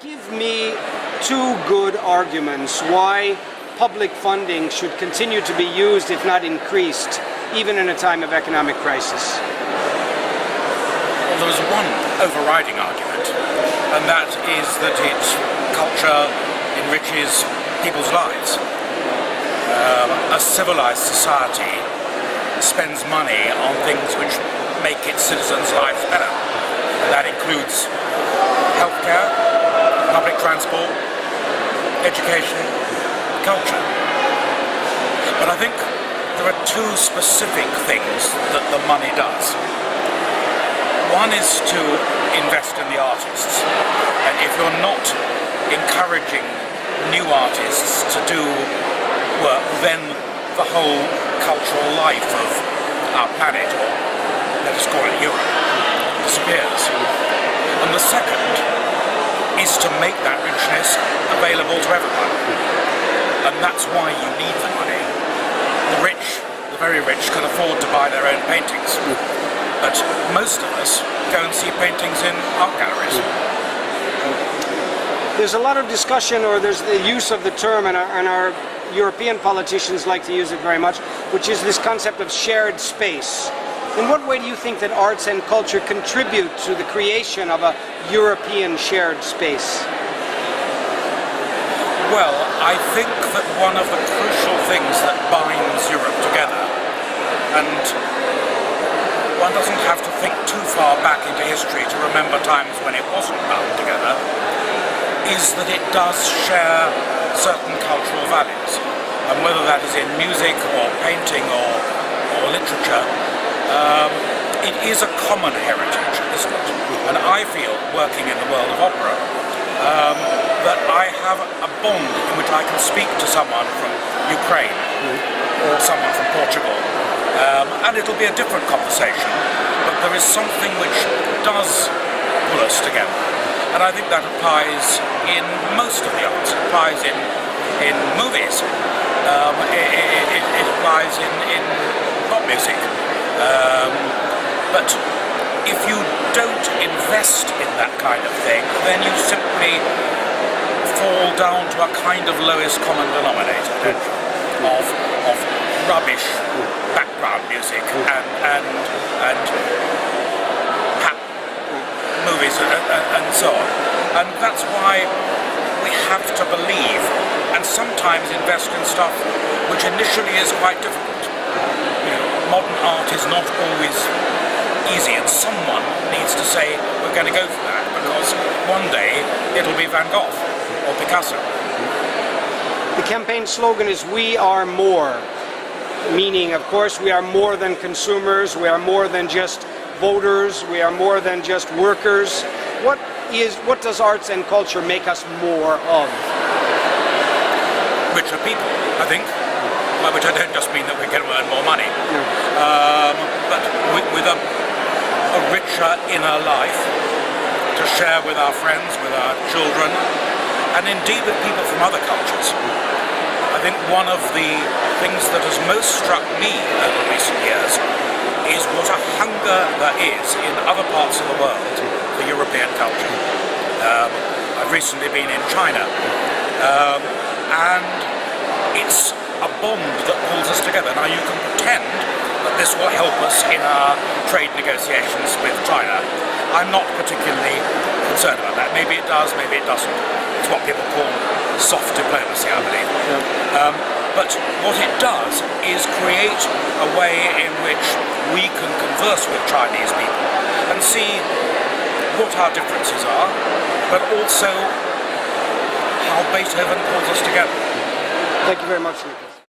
Give me two good arguments why public funding should continue to be used, if not increased, even in a time of economic crisis. Well, there is one overriding argument, and that is that culture enriches people's lives. A civilized society spends money on things which make its citizens' lives better. And that includes healthcare, public transport, education, culture. But I think there are two specific things that the money does. One is to invest in the artists. And if you're not encouraging new artists to do work, then the whole cultural life of our planet, or let us call it Europe, disappears. And the second is to make that richness available to everyone. And that's why you need the money. The rich, the very rich, can afford to buy their own paintings. But most of us go and see paintings in art galleries. There's a lot of discussion, or there's the use of the term, and our European politicians like to use it very much, which is this concept of shared space. In what way do you think that arts and culture contribute to the creation of a European shared space? Well, I think that one of the crucial things that binds Europe together, and one doesn't have to think too far back into history to remember times when it wasn't bound together, is that it does share certain cultural values. And whether that is in music or painting or literature, it is a common heritage, isn't it? And I feel, working in the world of opera, that I have a bond in which I can speak to someone from Ukraine or someone from Portugal, and it'll be a different conversation, but there is something which does pull us together. And I think that applies in most of the arts. It applies in movies. It applies in pop music. But if you don't invest in that kind of thing, then you simply fall down to a kind of lowest common denominator of rubbish background music and movies and so on. And that's why we have to believe and sometimes invest in stuff which initially is quite difficult. You know, modern art is not always easy, and someone needs to say we're going to go for that, because one day it'll be Van Gogh or Picasso. The campaign slogan is "We are more," meaning, of course, we are more than consumers, we are more than just voters, we are more than just workers. What does arts and culture make us more of? Richer people, I think. By which I don't just mean that we can earn more money, but with a richer inner life to share with our friends, with our children, and indeed with people from other cultures. I think one of the things that has most struck me over recent years is what a hunger there is in other parts of the world for European culture. I've recently been in China, and it's a bond that pulls us together. Now, you can pretend that this will help us in our trade negotiations with China. I'm not particularly concerned about that. Maybe it does, maybe it doesn't. It's what people call soft diplomacy, I believe. But what it does is create a way in which we can converse with Chinese people and see what our differences are, but also how Beethoven pulls us together. Thank you very much, Nicholas.